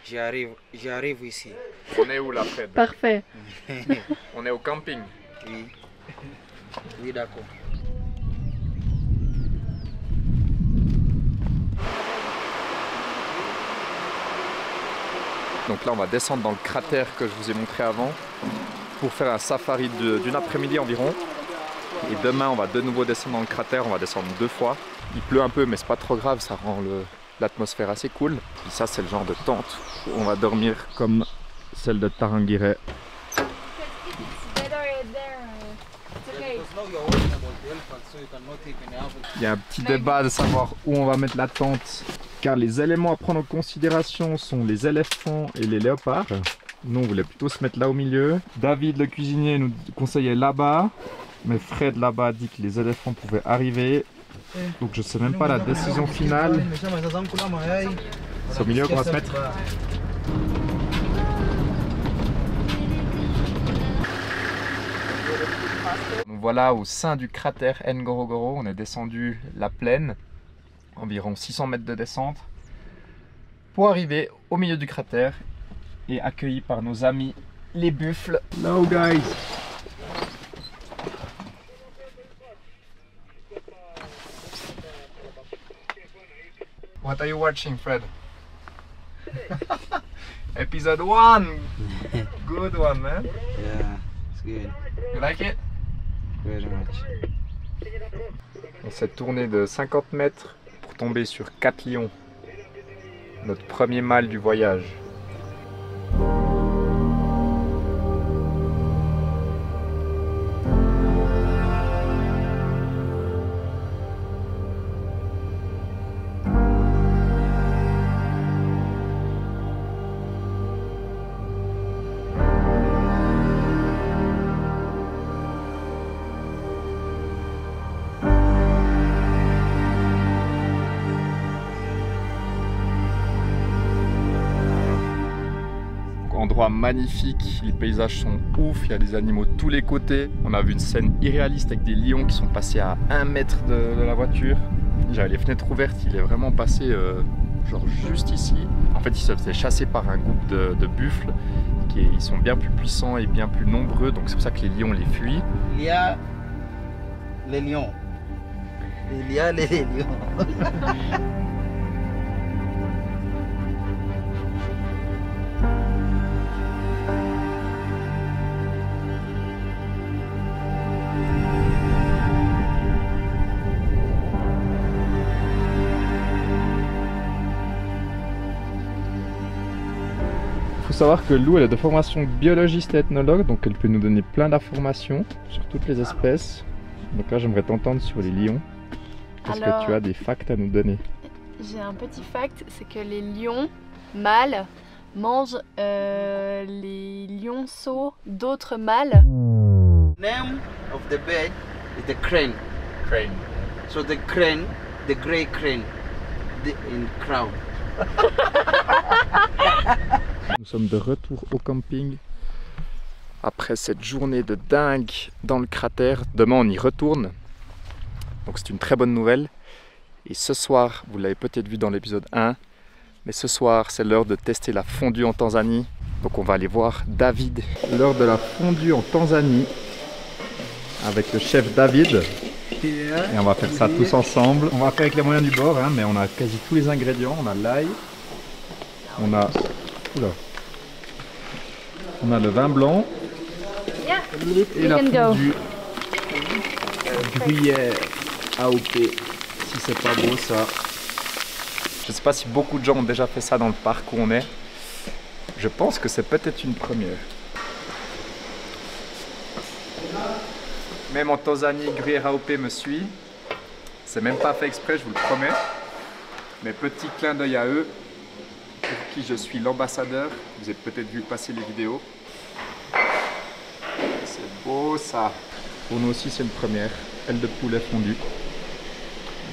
J'arrive ici. On est où là, Fred? Parfait. On est au camping. Oui, oui d'accord. Donc là, on va descendre dans le cratère que je vous ai montré avant pour faire un safari d'une après-midi environ. Et demain, on va de nouveau descendre dans le cratère. On va descendre 2 fois. Il pleut un peu, mais c'est pas trop grave. Ça rend l'atmosphère assez cool. Et ça, c'est le genre de tente où on va dormir comme celle de Tarangire. Il y a un petit débat de savoir où on va mettre la tente, car les éléments à prendre en considération sont les éléphants et les léopards. Nous, on voulait plutôt se mettre là au milieu. David, le cuisinier, nous conseillait là-bas, mais Fred là-bas dit que les éléphants pouvaient arriver. Donc je sais même pas la décision finale. C'est au milieu qu'on va se mettre. Donc voilà, au sein du cratère Ngorongoro, on est descendu la plaine, environ 600 mètres de descente, pour arriver au milieu du cratère et accueilli par nos amis les buffles. Hello guys! What are you watching, Fred? Episode 1! Good one, man! Yeah, it's good. You like it? Very much. On s'est tourné de 50 mètres pour tomber sur 4 lions. Notre premier mâle du voyage. Endroit magnifique, les paysages sont ouf, il y a des animaux de tous les côtés. On a vu une scène irréaliste avec des lions qui sont passés à 1 mètre de la voiture. J'avais les fenêtres ouvertes, il est vraiment passé genre juste ici. En fait, il se faisait chasser par un groupe de buffles. Ils sont bien plus puissants et bien plus nombreux, donc c'est pour ça que les lions les fuient. Il y a les lions. Il y a les lions. Il faut savoir que Lou elle est de formation biologiste et ethnologue, donc elle peut nous donner plein d'informations sur toutes les espèces. Donc là j'aimerais t'entendre sur les lions. Est-ce que tu as des facts à nous donner? J'ai un petit fact, c'est que les lions mâles mangent les lionceaux d'autres mâles. Name of the bird is the crane. Crane. So the crane, the grey crane, in crown. Nous sommes de retour au camping après cette journée de dingue dans le cratère. Demain on y retourne, donc c'est une très bonne nouvelle. Et ce soir, vous l'avez peut-être vu dans l'épisode 1, mais ce soir c'est l'heure de tester la fondue en Tanzanie. Donc on va aller voir David. L'heure de la fondue en Tanzanie avec le chef David. Et on va faire ça tous ensemble. On va faire avec les moyens du bord, hein, mais on a quasi tous les ingrédients. On a l'ail, on a... Oula. On a le vin blanc et la fondue gruyère AOP. Si c'est pas beau ça. Je sais pas si beaucoup de gens ont déjà fait ça dans le parc où on est. Je pense que c'est peut-être une première. Même en Tanzanie, gruyère AOP me suit. C'est même pas fait exprès, je vous le promets. Mais petit clin d'œil à eux, pour qui je suis l'ambassadeur. Vous avez peut-être vu passer les vidéos. C'est beau ça. Pour nous aussi c'est une première. Aile de poulet fondue.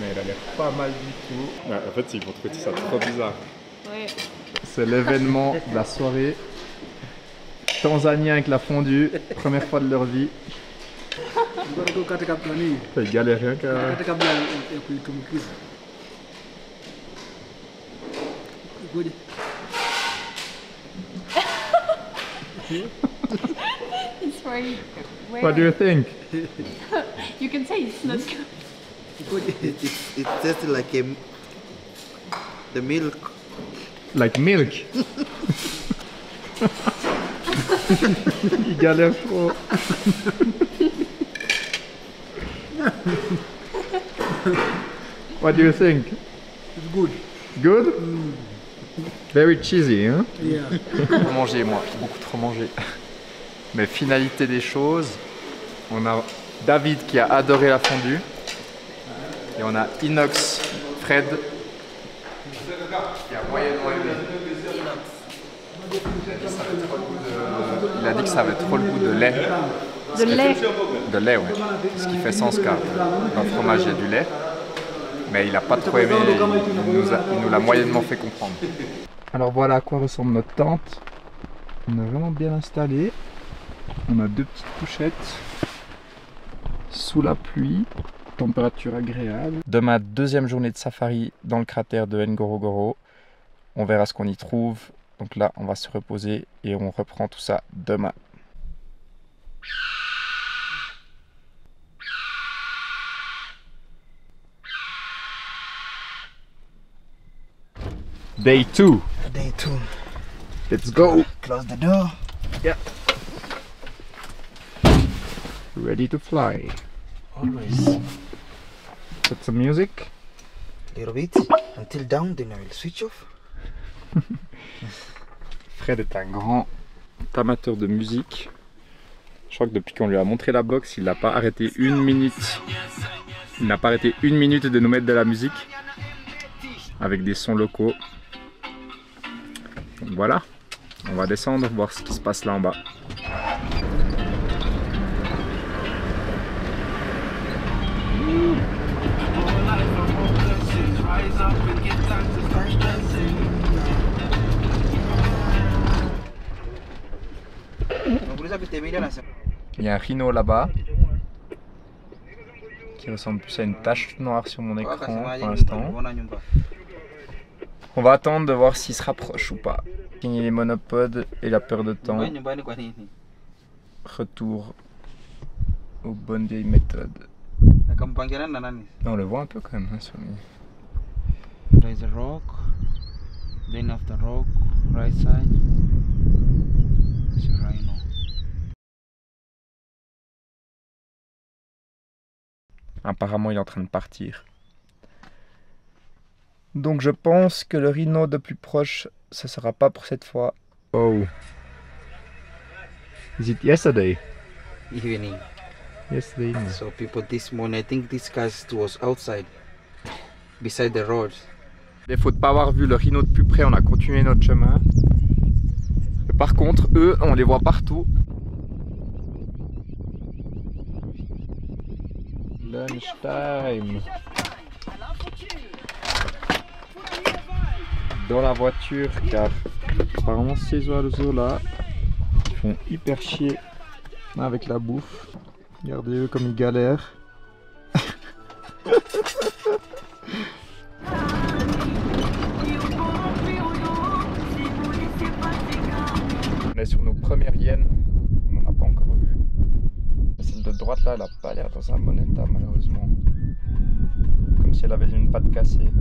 Mais elle a l'air pas mal du tout. Ouais, en fait ils vont trouver ça trop bizarre. Oui. C'est l'événement de la soirée. Tanzanien avec la fondue. Première fois de leur vie. Ils galèrent rien qu'à... see? It's very weird. What do you think? You can say it's not good. It tastes like the milk. Like milk. Il galère trop. What do you think? It's good. Good? Very cheesy, hein? Yeah. Trop mangé, moi, beaucoup trop mangé. Mais finalité des choses, on a David qui a adoré la fondue. Et on a Inox, Fred, qui a moyennement aimé. Il a dit que ça avait trop le goût de lait. De lait. De lait, ouais. Ce qui fait sens car dans le fromage il y a du lait. Mais il n'a pas trop aimé, il nous l'a moyennement fait comprendre. Alors voilà à quoi ressemble notre tente. On est vraiment bien installé. On a 2 petites couchettes sous la pluie, température agréable. Demain, 2e journée de safari dans le cratère de Ngorongoro. On verra ce qu'on y trouve. Donc là, on va se reposer et on reprend tout ça demain. Day 2. Day 2. Let's go. Close the door. Yeah. Ready to fly. Always. Put some music. Little bit until down, then I will switch off. Fred est un grand amateur de musique. Je crois que depuis qu'on lui a montré la box, il n'a pas arrêté une minute. Il n'a pas arrêté une minute de nous mettre de la musique avec des sons locaux. Donc voilà, on va descendre voir ce qui se passe là en bas. Il y a un rhino là-bas qui ressemble plus à une tache noire sur mon écran pour l'instant. On va attendre de voir s'il se rapproche ou pas. Les monopodes et la peur de temps. Retour aux bonnes vieilles méthodes. On le voit un peu quand même hein, sur les... There is a rock. Then after rock, right side. It's a rhino. Apparemment, il est en train de partir. Donc, je pense que le rhino de plus proche, ça sera pas pour cette fois. Oh. Is it yesterday? Evening. Yesterday evening. So people this morning, I think this guy was outside, beside the road. Défaut de pas avoir vu le rhino de plus près, on a continué notre chemin. Et par contre, eux, on les voit partout. Lunchtime. Dans la voiture, car apparemment ces oiseaux là ils font hyper chier avec la bouffe. Regardez eux comme ils galèrent. On est sur nos premières hyènes, on n'en a pas encore vu. Celle de droite là, elle n'a pas l'air dans un bon état malheureusement. Comme si elle avait une patte cassée.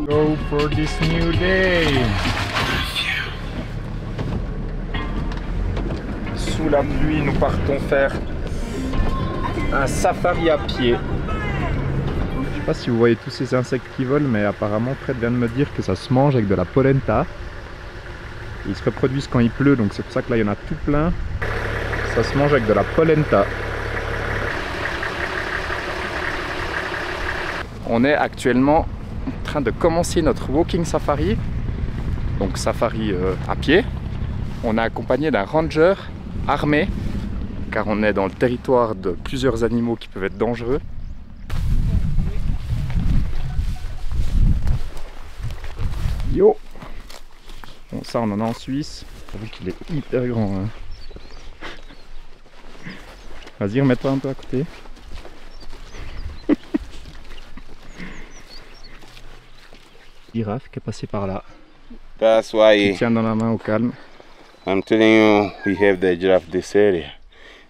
Go for this new day. Sous la pluie, nous partons faire un safari à pied. Je sais pas si vous voyez tous ces insectes qui volent, mais apparemment Fred vient de me dire que ça se mange avec de la polenta. Ils se reproduisent quand il pleut, donc c'est pour ça que là il y en a tout plein. Ça se mange avec de la polenta. On est actuellement en train de commencer notre walking safari, donc safari à pied. On est accompagné d'un ranger armé, car on est dans le territoire de plusieurs animaux qui peuvent être dangereux. Yo! Bon, ça on en a en Suisse, j'avoue qu'il est hyper grand. Hein. Vas-y, remets-toi un peu à côté. Girafe qui est passé par là. That's Qui why tient dans la main au calme. I'm telling you we have the giraffe this area.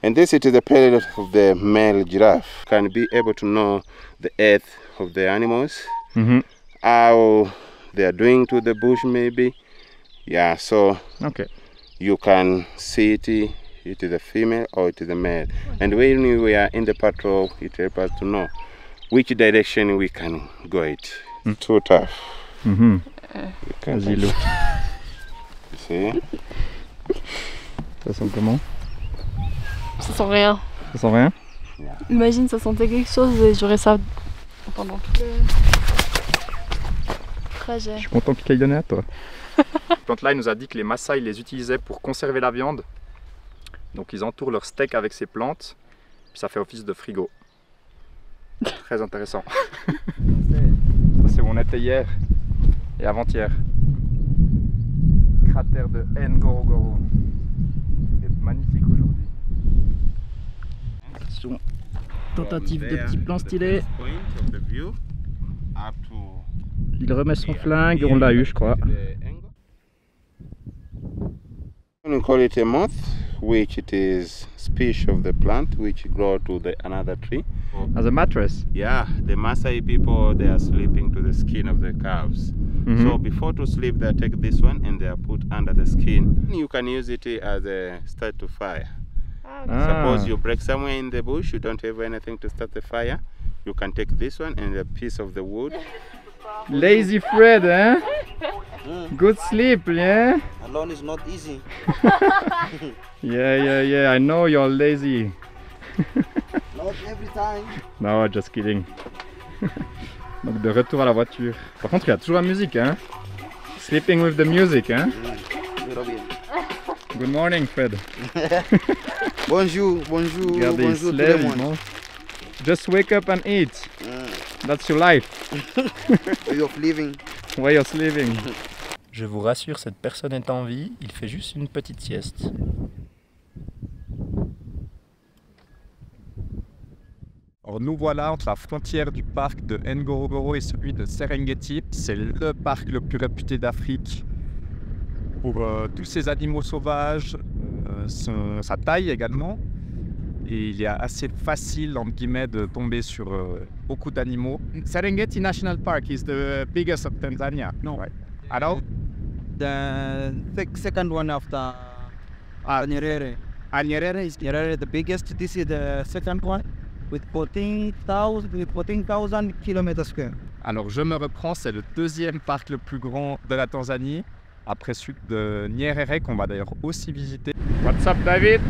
And this it is the period of the male giraffe. Can be able to know the health of the animals, how they are doing to the bush maybe. Yeah, so Ok. you can see it is a female or it is a male. And when we are in the patrol, it helps us to know which direction we can go it. Too tough. You can Vas-y, Lou. see. Ça sent comment? Ça sent rien. Ça sent rien? Imagine, ça sentait quelque chose et j'aurais ça pendant tout le trajet. Je suis content qu'il t'ait donné à toi. Quand là, il nous a dit que les Maasai les utilisaient pour conserver la viande. Donc ils entourent leur steak avec ces plantes. Puis ça fait office de frigo. Très intéressant. Ça, c'est où on était hier et avant-hier. Cratère de Ngorongoro. Il est magnifique aujourd'hui. Tentative de petit plan stylé. Il remet son flingue, on l'a eu je crois. We call it a moth, which it is species of the plant which grow to the another tree. As a mattress. Yeah, the Maasai people, they are sleeping to the skin of the calves. So before to sleep, they take this one and they are put under the skin. You can use it as a start to fire. Suppose you break somewhere in the bush, you don't have anything to start the fire. You can take this one and a piece of the wood. Lazy Fred, hein? Good sleep, yeah? Alone is not easy. Yeah, I know you're lazy. Not every time. No, just kidding. Donc de retour à la voiture. Par contre, il y a toujours la musique, hein? Sleeping with the music, hein? Good morning, Fred. Bonjour, bonjour, Regardez, il bonjour se tout le lève, il monde. mange. Just wake up and eat. That's your life. Way of living. Way of living. Je vous rassure, cette personne est en vie, il fait juste une petite sieste. Alors nous voilà entre la frontière du parc de Ngorongoro et celui de Serengeti. C'est le parc le plus réputé d'Afrique pour tous ces animaux sauvages, sa taille également. Et il est assez facile, entre guillemets, de tomber sur beaucoup d'animaux. Serengeti National Park is the biggest of Tanzania. No, right? At all? The second one after Nyerere. Nyerere is Nyerere the biggest. This is the second one with 14,000 km square. Alors je me reprends, c'est le deuxième parc le plus grand de la Tanzanie, après celui de Nyerere qu'on va d'ailleurs aussi visiter. What's up David?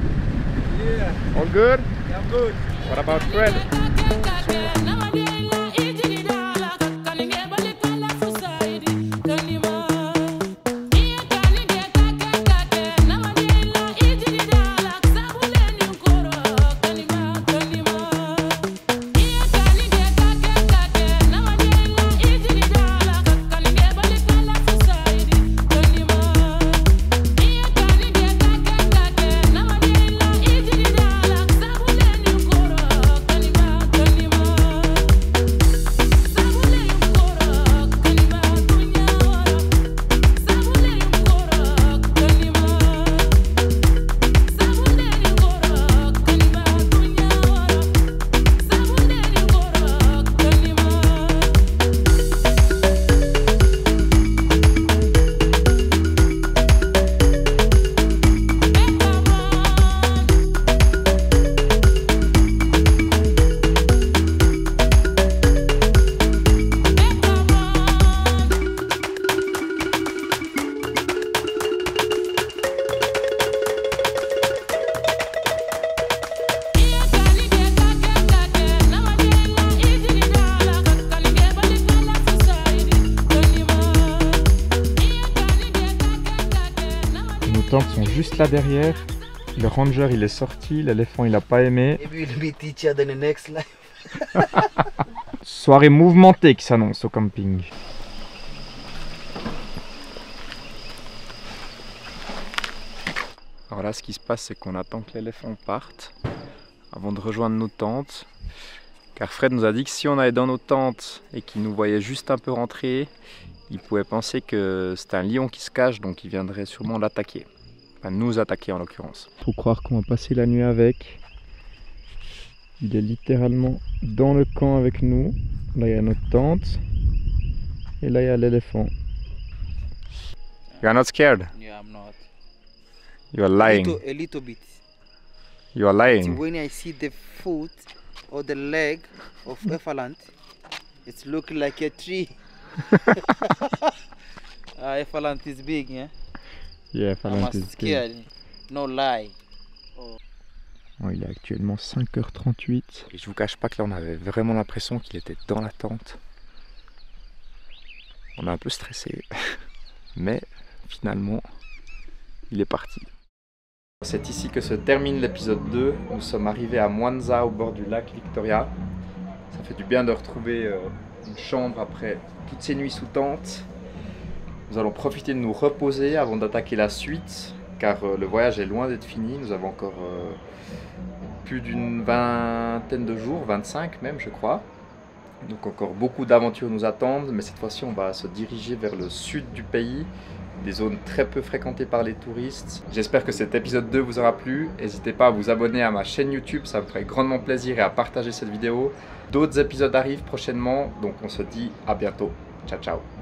Yeah. All good? Yeah, good. What about Fred? Les tentes sont juste là derrière. Le ranger il est sorti, l'éléphant il a pas aimé. Maybe we'll be teacher in the next life. Soirée mouvementée qui s'annonce au camping. Alors là ce qui se passe c'est qu'on attend que l'éléphant parte. avant de rejoindre nos tentes. Car Fred nous a dit que si on allait dans nos tentes et qu'il nous voyait juste un peu rentrer, il pouvait penser que c'était un lion qui se cache, donc il viendrait sûrement l'attaquer. Enfin, nous attaquer en l'occurrence. Faut croire qu'on va passer la nuit avec. Il est littéralement dans le camp avec nous. Là il y a notre tente. Et là il y a l'éléphant. You are not scared? Yeah, I'm not. You are lying. A little bit. You are lying. When I see the foot or the leg of elephant, it's look like a tree. Elephant is big, yeah? Yeah, I'm scared. No lie. Bon, il est actuellement 5h38 et je vous cache pas que là on avait vraiment l'impression qu'il était dans la tente. On est un peu stressé, mais finalement il est parti. C'est ici que se termine l'épisode 2. Nous sommes arrivés à Mwanza au bord du lac Victoria. Ça fait du bien de retrouver une chambre après toutes ces nuits sous tente. Nous allons profiter de nous reposer avant d'attaquer la suite, car le voyage est loin d'être fini. Nous avons encore plus d'une vingtaine de jours, 25 même je crois. Donc encore beaucoup d'aventures nous attendent, mais cette fois-ci on va se diriger vers le sud du pays, des zones très peu fréquentées par les touristes. J'espère que cet épisode 2 vous aura plu. N'hésitez pas à vous abonner à ma chaîne YouTube, ça me ferait grandement plaisir, et à partager cette vidéo. D'autres épisodes arrivent prochainement, donc on se dit à bientôt. Ciao ciao.